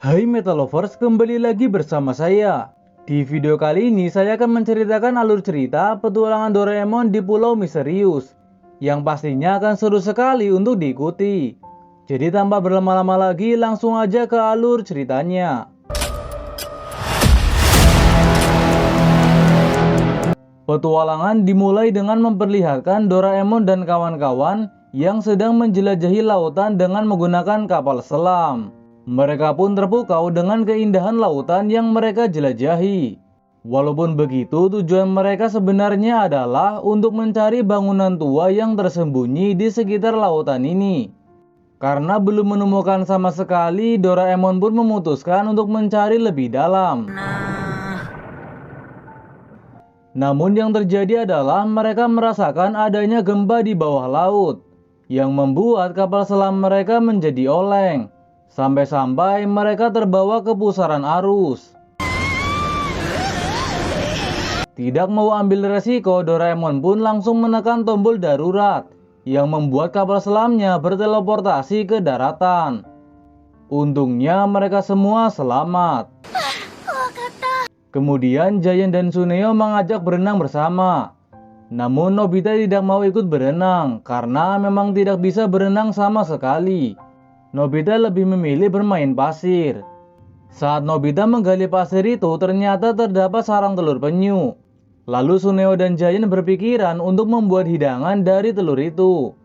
Hai Metalovers, kembali lagi bersama saya. Di video kali ini saya akan menceritakan alur cerita petualangan Doraemon di Pulau Misterius yang pastinya akan seru sekali untuk diikuti. Jadi tanpa berlama-lama lagi, langsung aja ke alur ceritanya. Petualangan dimulai dengan memperlihatkan Doraemon dan kawan-kawan yang sedang menjelajahi lautan dengan menggunakan kapal selam. Mereka pun terpukau dengan keindahan lautan yang mereka jelajahi. Walaupun begitu, tujuan mereka sebenarnya adalah untuk mencari bangunan tua yang tersembunyi di sekitar lautan ini. Karena belum menemukan sama sekali, Doraemon pun memutuskan untuk mencari lebih dalam. Namun yang terjadi adalah mereka merasakan adanya gempa di bawah laut yang membuat kapal selam mereka menjadi oleng. Sampai-sampai mereka terbawa ke pusaran arus. Tidak mau ambil resiko, Doraemon pun langsung menekan tombol darurat yang membuat kapal selamnya berteleportasi ke daratan. Untungnya mereka semua selamat. Kemudian Giant dan Suneo mengajak berenang bersama. Namun Nobita tidak mau ikut berenang karena memang tidak bisa berenang sama sekali. Nobita lebih memilih bermain pasir. Saat Nobita menggali pasir itu, ternyata terdapat sarang telur penyu. Lalu Suneo dan Giant berpikiran untuk membuat hidangan dari telur itu.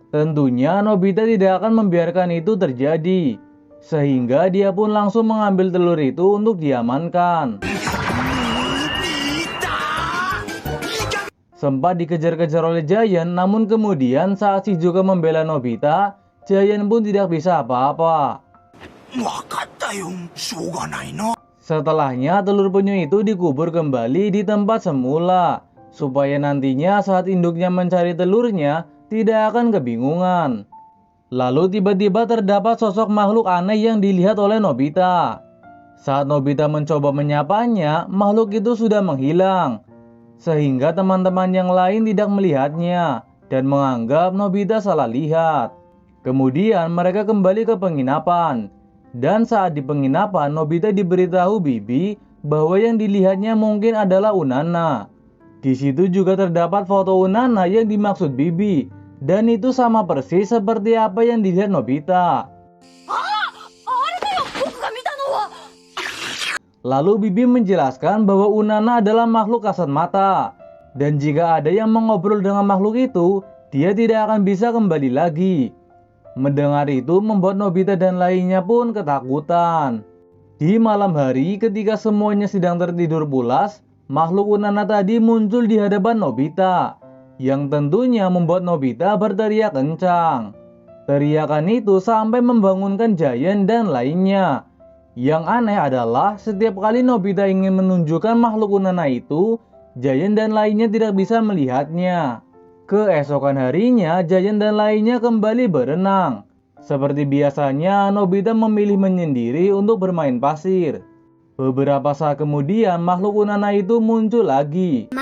Tentunya Nobita tidak akan membiarkan itu terjadi, sehingga dia pun langsung mengambil telur itu untuk diamankan. Sempat dikejar-kejar oleh Giant, namun kemudian saat Shizuka membela Nobita, Giant pun tidak bisa apa-apa. Setelahnya telur penyu itu dikubur kembali di tempat semula, supaya nantinya saat induknya mencari telurnya tidak akan kebingungan. Lalu tiba-tiba terdapat sosok makhluk aneh yang dilihat oleh Nobita. Saat Nobita mencoba menyapanya, makhluk itu sudah menghilang, sehingga teman-teman yang lain tidak melihatnya dan menganggap Nobita salah lihat. Kemudian mereka kembali ke penginapan, dan saat di penginapan Nobita diberitahu Bibi bahwa yang dilihatnya mungkin adalah Unana. Di situ juga terdapat foto Unana yang dimaksud Bibi, dan itu sama persis seperti apa yang dilihat Nobita. Lalu Bibi menjelaskan bahwa Unana adalah makhluk kasat mata, dan jika ada yang mengobrol dengan makhluk itu, dia tidak akan bisa kembali lagi. Mendengar itu membuat Nobita dan lainnya pun ketakutan. Di malam hari ketika semuanya sedang tertidur pulas, makhluk Unana tadi muncul di hadapan Nobita, yang tentunya membuat Nobita berteriak kencang. Teriakan itu sampai membangunkan Giant dan lainnya. Yang aneh adalah setiap kali Nobita ingin menunjukkan makhluk Unana itu, Giant dan lainnya tidak bisa melihatnya. Keesokan harinya, Giant dan lainnya kembali berenang. Seperti biasanya, Nobita memilih menyendiri untuk bermain pasir. Beberapa saat kemudian, makhluk Unana itu muncul lagi.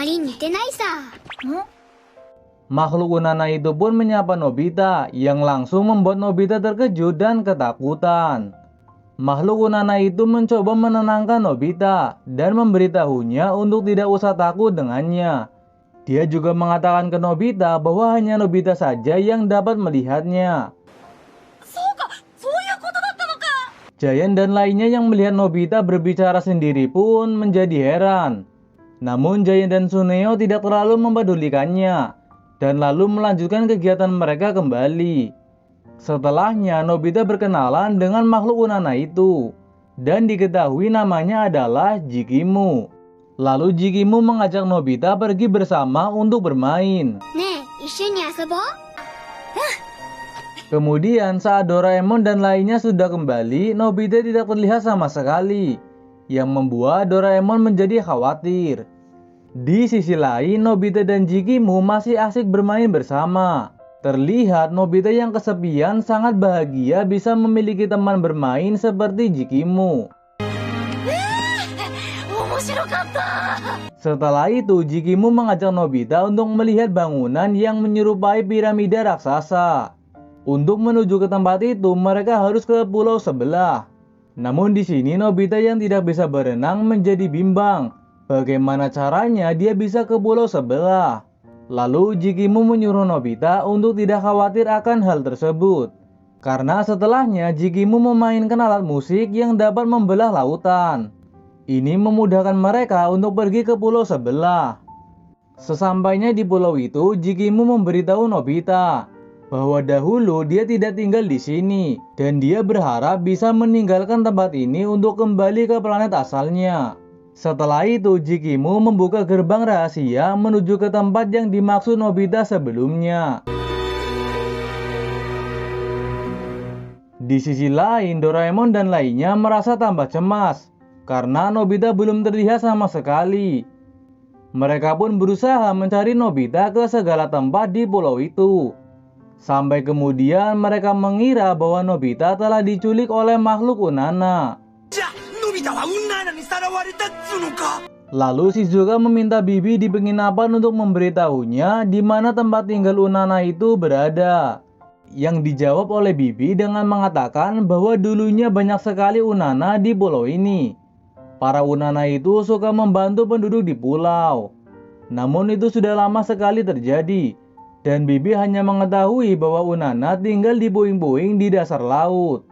Makhluk Unana itu pun menyapa Nobita, yang langsung membuat Nobita terkejut dan ketakutan. Makhluk Unana itu mencoba menenangkan Nobita dan memberitahunya untuk tidak usah takut dengannya. Dia juga mengatakan ke Nobita bahwa hanya Nobita saja yang dapat melihatnya. Giant dan lainnya yang melihat Nobita berbicara sendiri pun menjadi heran. Namun Giant dan Suneo tidak terlalu mempedulikannya dan lalu melanjutkan kegiatan mereka kembali. Setelahnya Nobita berkenalan dengan makhluk Unana itu dan diketahui namanya adalah Jikimu. Lalu Jikimu mengajak Nobita pergi bersama untuk bermain. Kemudian saat Doraemon dan lainnya sudah kembali, Nobita tidak terlihat sama sekali, yang membuat Doraemon menjadi khawatir. Di sisi lain, Nobita dan Jikimu masih asik bermain bersama. Terlihat Nobita yang kesepian sangat bahagia bisa memiliki teman bermain seperti Jikimu. Setelah itu, Jikimu mengajak Nobita untuk melihat bangunan yang menyerupai piramida raksasa. Untuk menuju ke tempat itu, mereka harus ke pulau sebelah. Namun di sini Nobita yang tidak bisa berenang menjadi bimbang. Bagaimana caranya dia bisa ke pulau sebelah? Lalu Jikimu menyuruh Nobita untuk tidak khawatir akan hal tersebut. Karena setelahnya Jikimu memainkan alat musik yang dapat membelah lautan. Ini memudahkan mereka untuk pergi ke pulau sebelah. Sesampainya di pulau itu, Jikimu memberitahu Nobita bahwa dahulu dia tidak tinggal di sini dan dia berharap bisa meninggalkan tempat ini untuk kembali ke planet asalnya. Setelah itu, Jikimu membuka gerbang rahasia menuju ke tempat yang dimaksud Nobita sebelumnya. Di sisi lain, Doraemon dan lainnya merasa tambah cemas karena Nobita belum terlihat sama sekali. Mereka pun berusaha mencari Nobita ke segala tempat di pulau itu. Sampai kemudian mereka mengira bahwa Nobita telah diculik oleh makhluk Unana. Lalu Shizuka meminta Bibi di penginapan untuk memberitahunya di mana tempat tinggal Unana itu berada. Yang dijawab oleh Bibi dengan mengatakan bahwa dulunya banyak sekali Unana di pulau ini. Para Unana itu suka membantu penduduk di pulau. Namun itu sudah lama sekali terjadi. Dan Bibi hanya mengetahui bahwa Unana tinggal di puing-puing di dasar laut.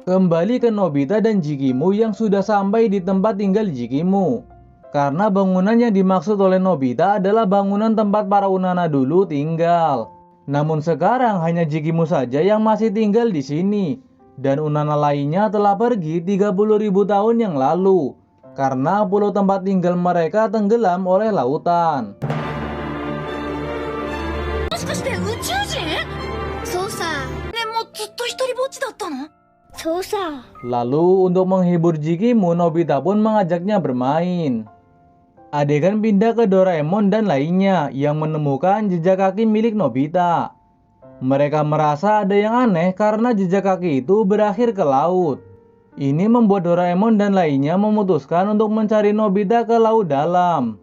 Kembali ke Nobita dan Jikimu yang sudah sampai di tempat tinggal Jikimu. Karena bangunan yang dimaksud oleh Nobita adalah bangunan tempat para Unana dulu tinggal. Namun sekarang hanya Jikimu saja yang masih tinggal di sini. Dan Unana lainnya telah pergi 30.000 tahun yang lalu. Karena pulau tempat tinggal mereka tenggelam oleh lautan. Lalu untuk menghibur Jikimu, Nobita pun mengajaknya bermain. Adegan pindah ke Doraemon dan lainnya yang menemukan jejak kaki milik Nobita. Mereka merasa ada yang aneh karena jejak kaki itu berakhir ke laut. Ini membuat Doraemon dan lainnya memutuskan untuk mencari Nobita ke laut dalam.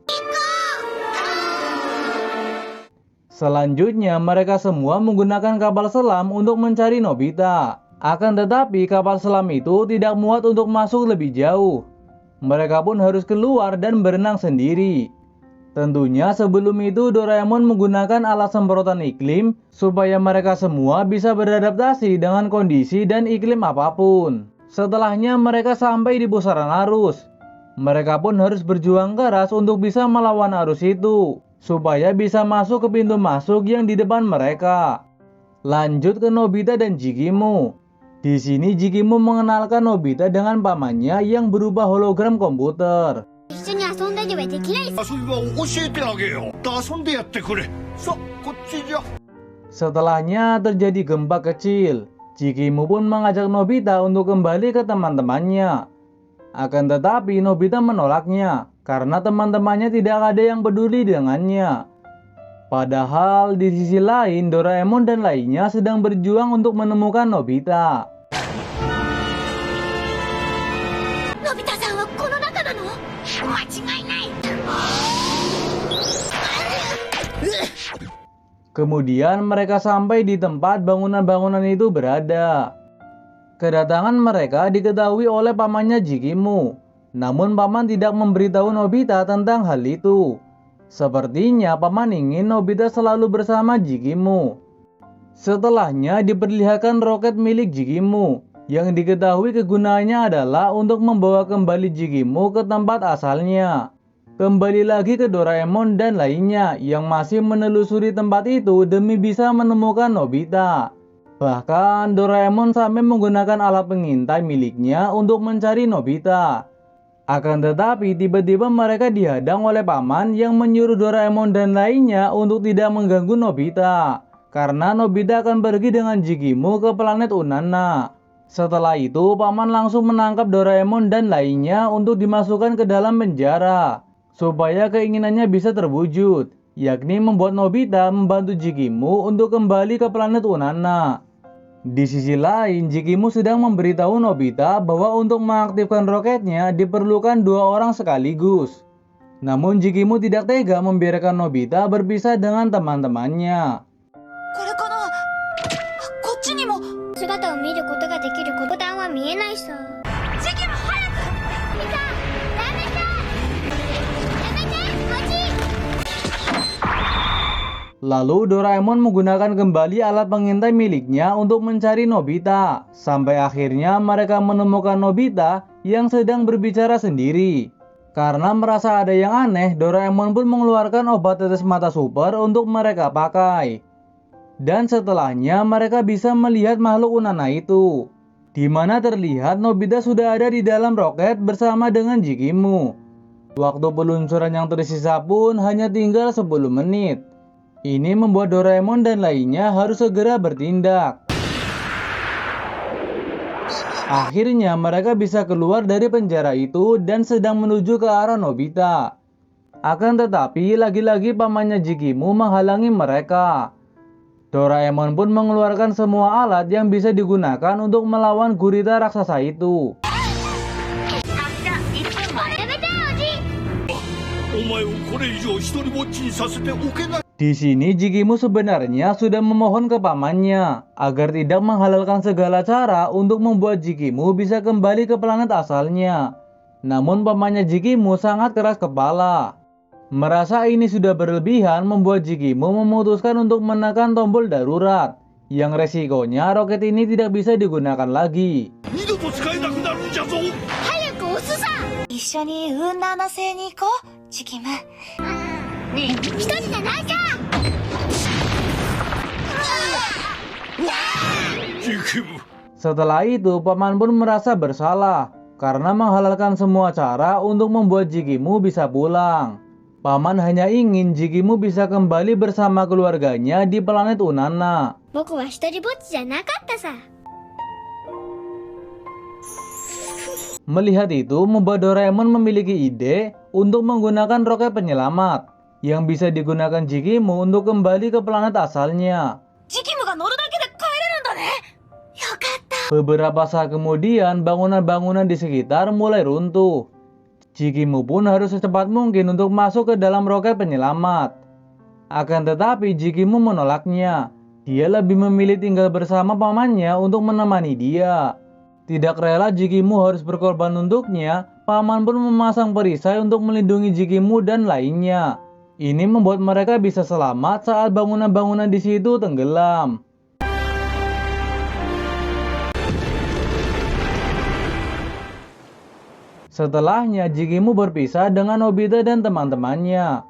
Selanjutnya mereka semua menggunakan kapal selam untuk mencari Nobita. Akan tetapi kapal selam itu tidak muat untuk masuk lebih jauh. Mereka pun harus keluar dan berenang sendiri. Tentunya sebelum itu Doraemon menggunakan alat semprotan iklim supaya mereka semua bisa beradaptasi dengan kondisi dan iklim apapun. Setelahnya mereka sampai di pusaran arus. Mereka pun harus berjuang keras untuk bisa melawan arus itu supaya bisa masuk ke pintu masuk yang di depan mereka. Lanjut ke Nobita dan Jikimu. Di sini Jikimu mengenalkan Nobita dengan pamannya yang berupa hologram komputer. Setelahnya terjadi gempa kecil. Jikimu pun mengajak Nobita untuk kembali ke teman-temannya. Akan tetapi Nobita menolaknya karena teman-temannya tidak ada yang peduli dengannya. Padahal di sisi lain Doraemon dan lainnya sedang berjuang untuk menemukan Nobita. Kemudian mereka sampai di tempat bangunan-bangunan itu berada. Kedatangan mereka diketahui oleh pamannya Jikimu. Namun paman tidak memberitahu Nobita tentang hal itu. Sepertinya paman ingin Nobita selalu bersama Jikimu. Setelahnya diperlihatkan roket milik Jikimu. Yang diketahui kegunaannya adalah untuk membawa kembali Jikimu ke tempat asalnya. Kembali lagi ke Doraemon dan lainnya yang masih menelusuri tempat itu demi bisa menemukan Nobita. Bahkan Doraemon sampai menggunakan alat pengintai miliknya untuk mencari Nobita. Akan tetapi tiba-tiba mereka dihadang oleh paman yang menyuruh Doraemon dan lainnya untuk tidak mengganggu Nobita. Karena Nobita akan pergi dengan Jikimu ke planet Unana. Setelah itu paman langsung menangkap Doraemon dan lainnya untuk dimasukkan ke dalam penjara. Supaya keinginannya bisa terwujud, yakni membuat Nobita membantu Jikimu untuk kembali ke planet Unana. Di sisi lain, Jikimu sedang memberitahu Nobita bahwa untuk mengaktifkan roketnya diperlukan 2 orang sekaligus. Namun Jikimu tidak tega membiarkan Nobita berpisah dengan teman-temannya. 姿を見ることができるボタンは見えないさ。次も早く。ミカ、やめて。やめて、マジ。Lalu Doraemon menggunakan kembali alat pengintai miliknya untuk mencari Nobita. Sampai akhirnya mereka menemukan Nobita yang sedang berbicara sendiri. Karena merasa ada yang aneh, Doraemon pun mengeluarkan obat tetes mata super untuk mereka pakai. Dan setelahnya mereka bisa melihat makhluk Unana itu, di mana terlihat Nobita sudah ada di dalam roket bersama dengan Jikimu. Waktu peluncuran yang tersisa pun hanya tinggal 10 menit. Ini membuat Doraemon dan lainnya harus segera bertindak. Akhirnya mereka bisa keluar dari penjara itu dan sedang menuju ke arah Nobita. Akan tetapi lagi-lagi pamannya Jikimu menghalangi mereka. Doraemon pun mengeluarkan semua alat yang bisa digunakan untuk melawan gurita raksasa itu. Di sini Jikimu sebenarnya sudah memohon ke pamannya agar tidak menghalalkan segala cara untuk membuat Jikimu bisa kembali ke planet asalnya. Namun pamannya Jikimu sangat keras kepala. Merasa ini sudah berlebihan membuat Jikimu memutuskan untuk menekan tombol darurat, yang resikonya roket ini tidak bisa digunakan lagi. Setelah itu, paman pun merasa bersalah karena menghalalkan semua cara untuk membuat Jikimu bisa pulang. Paman hanya ingin Jikimu bisa kembali bersama keluarganya di planet Unana. Melihat itu, membuat Doraemon memiliki ide untuk menggunakan roket penyelamat yang bisa digunakan Jikimu untuk kembali ke planet asalnya. Beberapa saat kemudian, bangunan-bangunan di sekitar mulai runtuh. Jikimu pun harus secepat mungkin untuk masuk ke dalam roket penyelamat. Akan tetapi Jikimu menolaknya. Dia lebih memilih tinggal bersama pamannya untuk menemani dia. Tidak rela Jikimu harus berkorban untuknya, paman pun memasang perisai untuk melindungi Jikimu dan lainnya. Ini membuat mereka bisa selamat saat bangunan-bangunan di situ tenggelam. Setelahnya Jikimu berpisah dengan Nobita dan teman-temannya.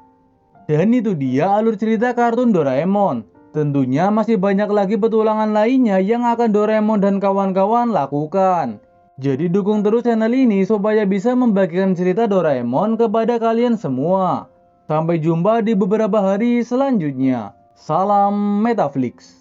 Dan itu dia alur cerita kartun Doraemon. Tentunya masih banyak lagi petualangan lainnya yang akan Doraemon dan kawan-kawan lakukan. Jadi dukung terus channel ini supaya bisa membagikan cerita Doraemon kepada kalian semua. Sampai jumpa di beberapa hari selanjutnya. Salam Metaflix.